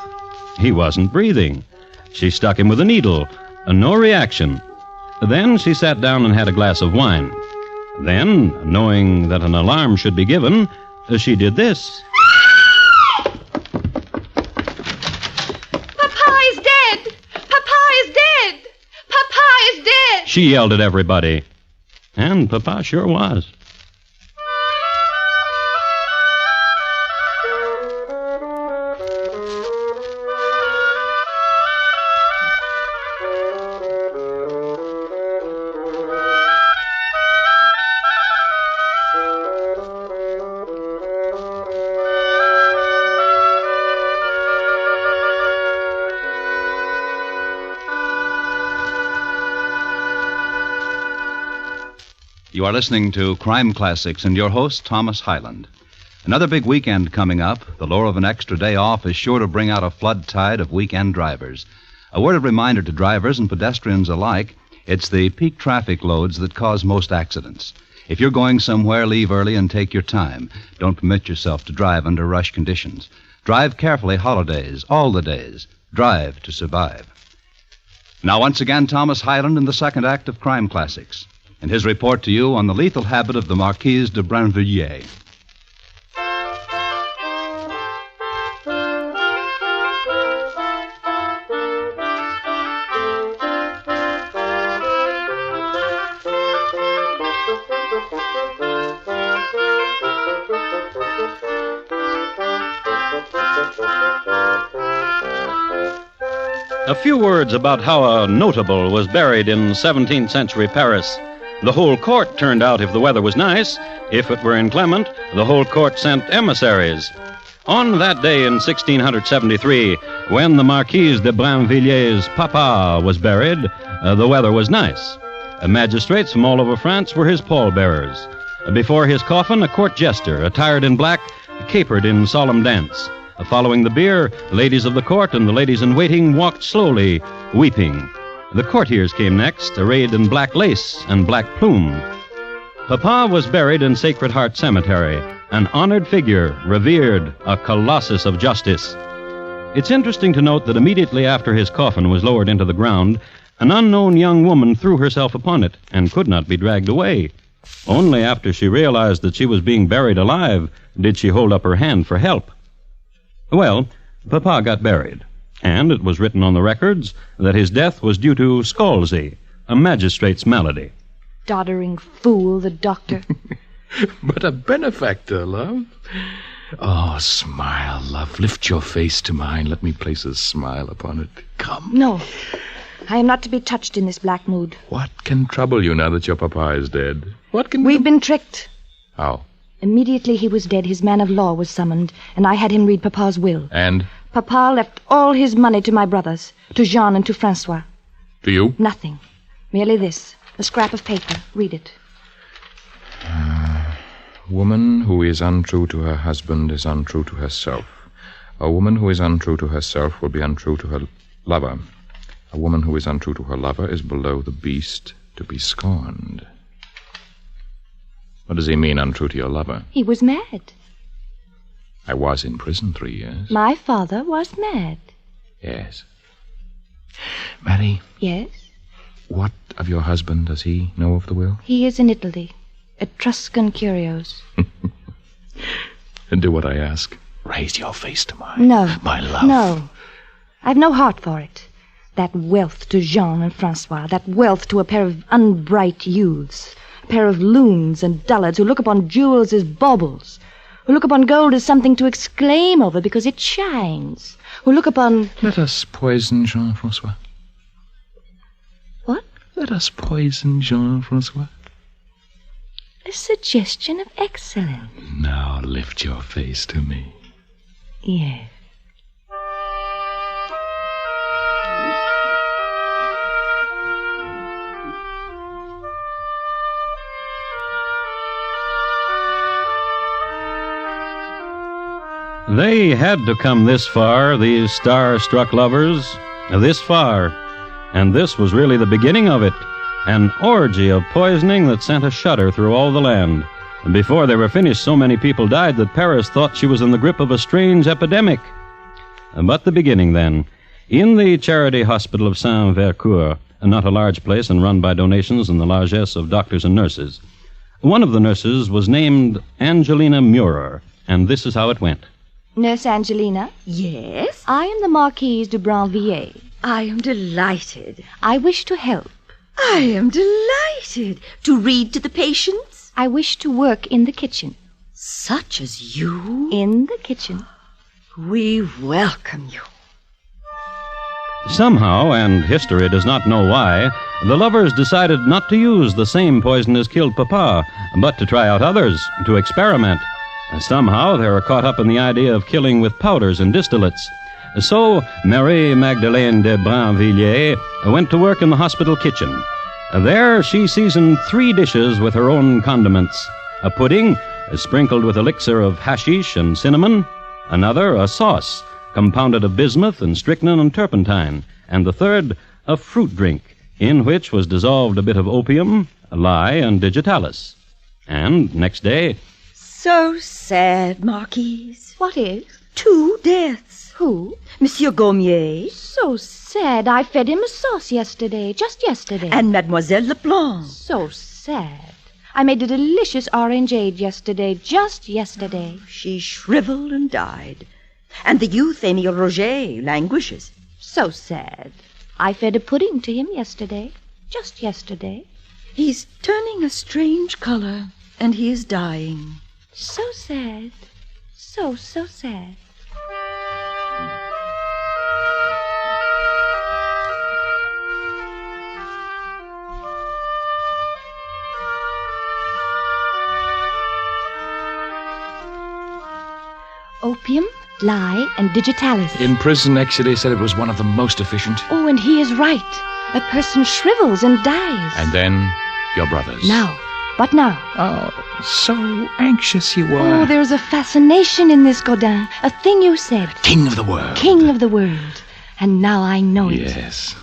He wasn't breathing. She stuck him with a needle. No reaction. Then she sat down and had a glass of wine. Then, knowing that an alarm should be given, she did this. Papa is dead! Papa is dead! Papa is dead! She yelled at everybody. And Papa sure was. You are listening to Crime Classics and your host, Thomas Hyland. Another big weekend coming up. The lure of an extra day off is sure to bring out a flood tide of weekend drivers. A word of reminder to drivers and pedestrians alike, it's the peak traffic loads that cause most accidents. If you're going somewhere, leave early and take your time. Don't permit yourself to drive under rush conditions. Drive carefully holidays, all the days. Drive to survive. Now, once again, Thomas Hyland in the second act of Crime Classics, and his report to you on the lethal habit of the Marquise de Brinvilliers. A few words about how a notable was buried in 17th century Paris. The whole court turned out if the weather was nice. If it were inclement, the whole court sent emissaries. On that day in 1673, when the Marquise de Brinvilliers' papa was buried, the weather was nice. Magistrates from all over France were his pallbearers. Before his coffin, a court jester, attired in black, capered in solemn dance. Following the bier, ladies of the court and the ladies-in-waiting walked slowly, weeping. The courtiers came next, arrayed in black lace and black plume. Papa was buried in Sacred Heart Cemetery, an honored figure, revered, a colossus of justice. It's interesting to note that immediately after his coffin was lowered into the ground, an unknown young woman threw herself upon it and could not be dragged away. Only after she realized that she was being buried alive did she hold up her hand for help. Well, Papa got buried, and it was written on the records that his death was due to scalzi, a magistrate's malady. Doddering fool, the doctor. But a benefactor, love. Oh, smile, love. Lift your face to mine. Let me place a smile upon it. Come. No, I am not to be touched in this black mood. What can trouble you now that your papa is dead? What can... We've been tricked. How? Immediately he was dead, his man of law was summoned, and I had him read Papa's will. And? Papa left all his money to my brothers, to Jean and to Francois. To you? Nothing. Merely this, a scrap of paper. Read it. Woman who is untrue to her husband is untrue to herself. A woman who is untrue to herself will be untrue to her lover. A woman who is untrue to her lover is below the beast to be scorned. What does he mean, untrue to your lover? He was mad. I was in prison 3 years. My father was mad. Yes. Mary? Yes? What of your husband does he know of the will? He is in Italy. Etruscan curios. And do what I ask. Raise your face to mine. No. My love. No. I've no heart for it. That wealth to Jean and Francois. That wealth to a pair of unbright youths. A pair of loons and dullards who look upon jewels as baubles. Who look upon gold as something to exclaim over because it shines. Who look upon... Let us poison Jean-Francois. What? Let us poison Jean-Francois. A suggestion of excellence. Now lift your face to me. Yes. They had to come this far, these star-struck lovers, this far. And this was really the beginning of it. An orgy of poisoning that sent a shudder through all the land. And before they were finished, so many people died that Paris thought she was in the grip of a strange epidemic. But the beginning, then. In the charity hospital of Saint-Vercourt, not a large place and run by donations and the largesse of doctors and nurses, one of the nurses was named Angelina Murer, and this is how it went. Nurse Angelina? Yes? I am the Marquise de Brinvilliers. I am delighted. I wish to help. I am delighted. To read to the patients? I wish to work in the kitchen. Such as you? In the kitchen. We welcome you. Somehow, and history does not know why, the lovers decided not to use the same poison as killed Papa, but to try out others, to experiment. Somehow they were caught up in the idea of killing with powders and distillates. So Marie Magdalene de Brinvilliers went to work in the hospital kitchen. There she seasoned 3 dishes with her own condiments. A pudding, sprinkled with elixir of hashish and cinnamon. Another, a sauce, compounded of bismuth and strychnine and turpentine. And the third, a fruit drink, in which was dissolved a bit of opium, lye, and digitalis. And next day... So sad, Marquise. What is? 2 deaths. Who? Monsieur Gommier. So sad. I fed him a sauce yesterday, just yesterday. And Mademoiselle Leblanc. So sad. I made a delicious orangeade yesterday, just yesterday. She shriveled and died. And the youth, Emile Roger, languishes. So sad. I fed a pudding to him yesterday, just yesterday. He's turning a strange color, and he is dying. So sad. So sad. Opium lie, and digitalis. In prison, actually, said it was one of the most efficient. Oh, and he is right. A person shrivels and dies. And then your brothers. Now. What now? Oh, so anxious you were. Oh, there's a fascination in this, Godin. A thing you said. King of the world. King of the world. And now I know it. Yes.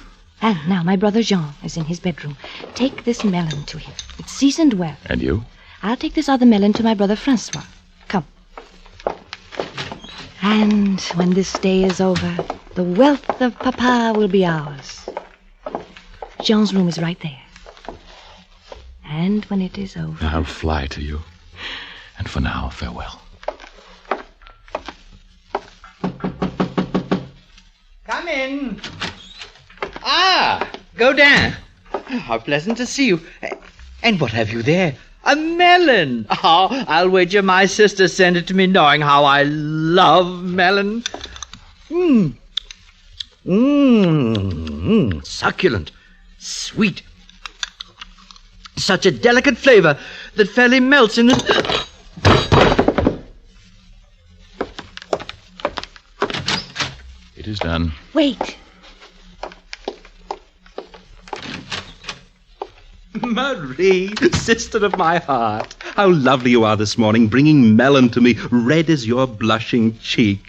And now my brother Jean is in his bedroom. Take this melon to him. It's seasoned well. And you? I'll take this other melon to my brother Francois. Come. And when this day is over, the wealth of Papa will be ours. Jean's room is right there. And when it is over... I'll fly to you. And for now, farewell. Come in. Ah, Godin. How pleasant to see you. And what have you there? A melon. Oh, I'll wager my sister sent it to me knowing how I love melon. Succulent. Sweet. Such a delicate flavor that fairly melts in the... It is done. Wait. Marie, sister of my heart, how lovely you are this morning, bringing melon to me, red as your blushing cheek.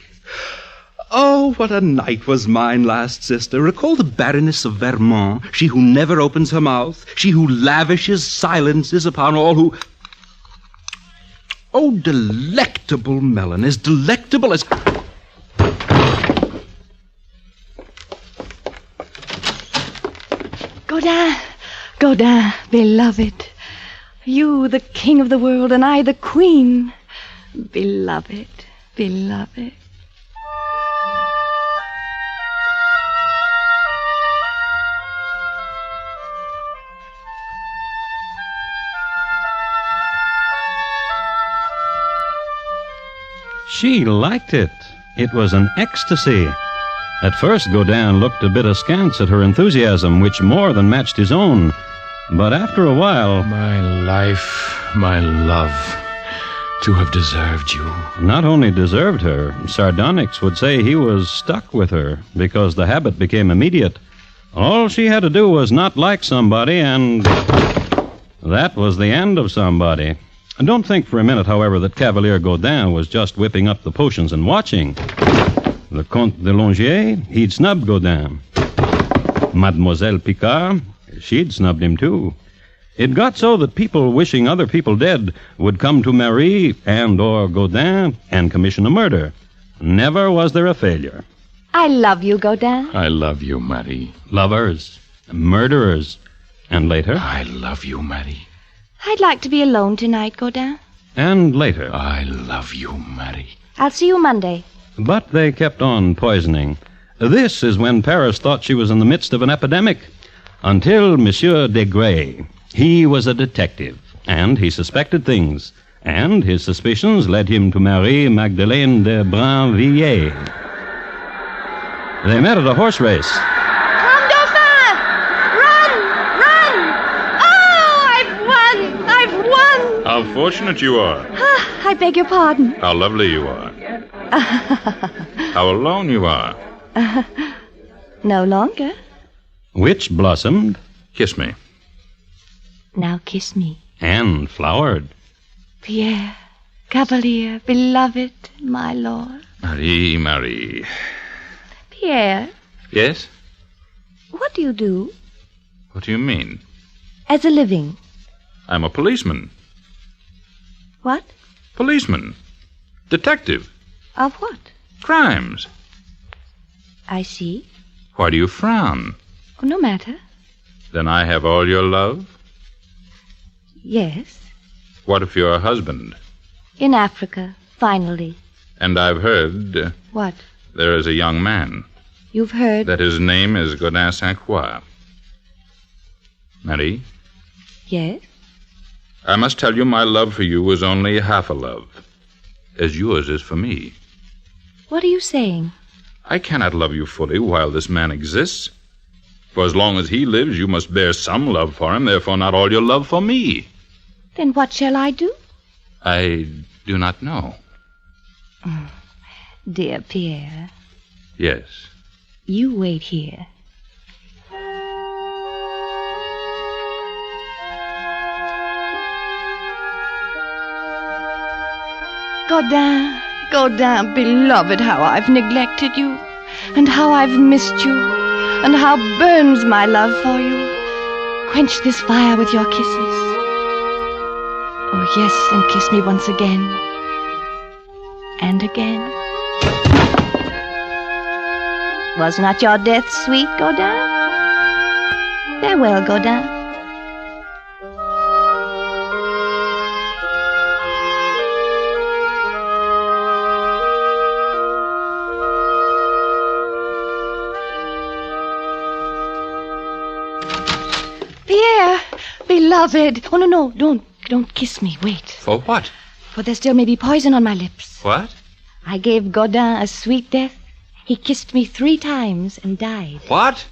Oh, what a night was mine last, sister. Recall the Baroness of Vermont, she who never opens her mouth, she who lavishes silences upon all who... Oh, delectable melon, as delectable as... Godin, beloved. You, the king of the world, and I, the queen. Beloved, beloved. She liked it. It was an ecstasy. At first, Godin looked a bit askance at her enthusiasm, which more than matched his own. But after a while... My life, my love, to have deserved you. Not only deserved her, sardonyx would say he was stuck with her, because the habit became immediate. All she had to do was not like somebody, and... that was the end of somebody. And don't think for a minute, however, that Cavalier Godin was just whipping up the potions and watching. The Comte de Longier, he'd snubbed Godin. Mademoiselle Picard, she'd snubbed him too. It got so that people wishing other people dead would come to Marie and or Godin and commission a murder. Never was there a failure. I love you, Godin. I love you, Marie. Lovers, murderers, and later... I love you, Marie. I'd like to be alone tonight, Godin. And later... I love you, Marie. I'll see you Monday. But they kept on poisoning. This is when Paris thought she was in the midst of an epidemic. Until Monsieur Desgrais. He was a detective, and he suspected things. And his suspicions led him to Marie Magdalene de Brinvilliers. They met at a horse race. Come, Dauphin! Run! Run! Oh, I've won! How fortunate you are. I beg your pardon. How lovely you are. How alone you are. No longer. Which blossomed. Kiss me. Now kiss me. And flowered. Pierre, Cavalier, beloved, my lord. Marie, Marie. Pierre, Yes? what do you do What do you mean? as a living? I'm a policeman. What? Policeman. Detective. Of what? Crimes. I see. Why do you frown? Oh, no matter. Then I have all your love? Yes. What if you're a husband? In Africa, finally. And I've heard What? there is a young man. You've heard? That his name is Godin Saint Croix. Marie, Yes. I must tell you my love for you is only half a love, as yours is for me. What are you saying? I cannot love you fully while this man exists. For as long as he lives, you must bear some love for him, therefore not all your love for me. Then what shall I do? I do not know. Dear Pierre, Yes. you wait here. Godin, Godin, beloved, how I've neglected you, and how I've missed you, and how burns my love for you. Quench this fire with your kisses. Oh, yes, and kiss me once again. And again. Was not your death sweet, Godin? Farewell, Godin. Pierre, beloved. Oh, no, don't kiss me. Wait. For what? For there still may be poison on my lips. What? I gave Godin a sweet death. He kissed me 3 times and died. What?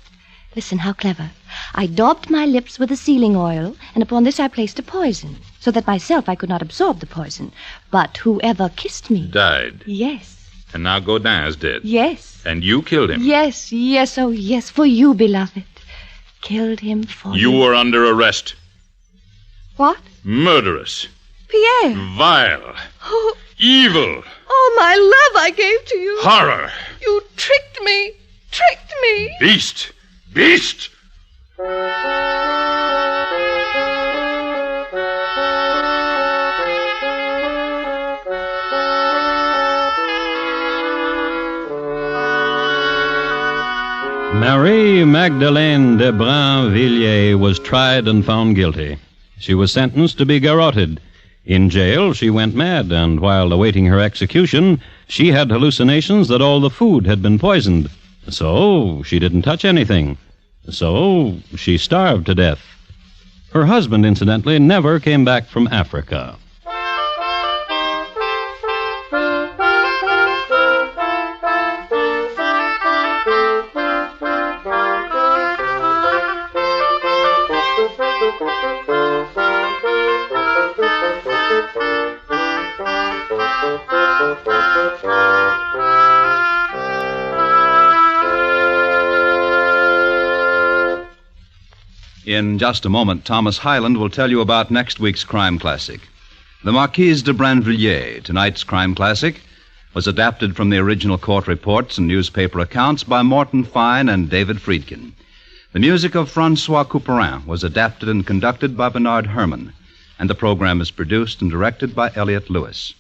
Listen, how clever. I daubed my lips with a sealing oil, and upon this I placed a poison, so that myself I could not absorb the poison. But whoever kissed me... Died. Yes. And now Godin is dead. Yes. And you killed him. Yes, yes, oh yes, for you, beloved. Killed him for You were under arrest. What? Murderous. Pierre. Vile. Oh, Evil. Oh, my love I gave to you. Horror. You tricked me. Tricked me. Beast. Beast. Marie Magdalene de Brinvilliers was tried and found guilty. She was sentenced to be garroted. In jail, she went mad, and while awaiting her execution, she had hallucinations that all the food had been poisoned. So she didn't touch anything. So she starved to death. Her husband, incidentally, never came back from Africa. In just a moment, Thomas Hyland will tell you about next week's crime classic. The Marquise de Brinvilliers, tonight's crime classic, was adapted from the original court reports and newspaper accounts by Morton Fine and David Friedkin. The music of Francois Couperin was adapted and conducted by Bernard Herrmann, and the program is produced and directed by Elliott Lewis.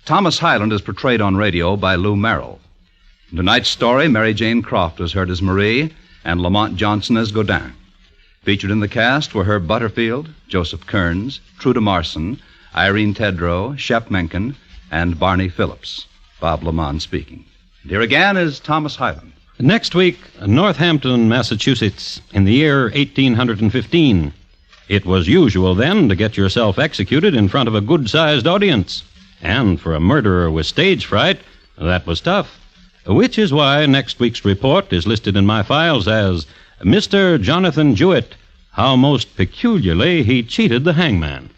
Thomas Hyland is portrayed on radio by Lou Merrill. In tonight's story, Mary Jane Croft was heard as Marie and Lamont Johnson as Godin. Featured in the cast were Herb Butterfield, Joseph Kearns, Trude Marson, Irene Tedrow, Shep Mencken, and Barney Phillips. Bob Lamont speaking. And here again is Thomas Hyland. Next week, Northampton, Massachusetts, in the year 1815. It was usual then to get yourself executed in front of a good-sized audience. And for a murderer with stage fright, that was tough. Which is why next week's report is listed in my files as Mr. Jonathan Jewett, how most peculiarly he cheated the hangman.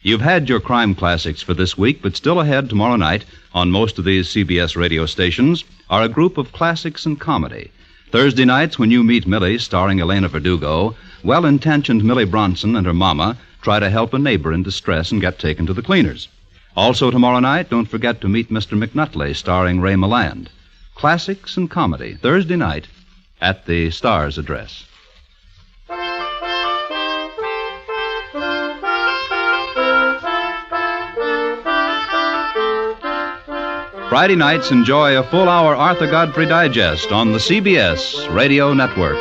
You've had your crime classics for this week, but still ahead tomorrow night on most of these CBS radio stations are a group of classics and comedy. Thursday nights, When You Meet Millie, starring Elena Verdugo, well-intentioned Millie Bronson and her mama try to help a neighbor in distress and get taken to the cleaners. Also tomorrow night, don't forget to meet Mr. McNutley, starring Ray Milland. Classics and comedy, Thursday night at the Star's address. Friday nights, enjoy a full-hour Arthur Godfrey Digest on the CBS Radio Network.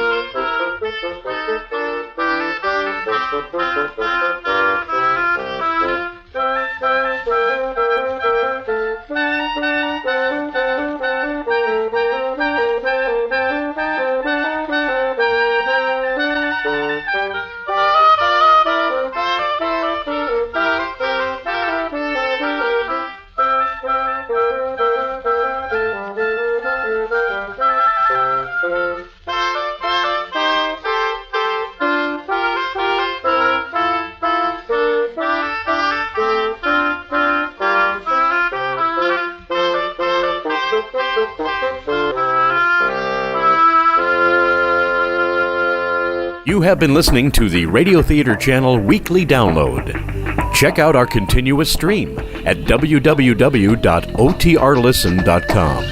You have been listening to the Radio Theater Channel Weekly Download. Check out our continuous stream at www.otrlisten.com.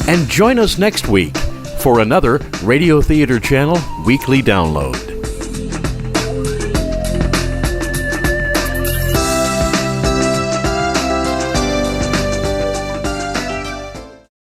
And join us next week for another Radio Theater Channel Weekly Download.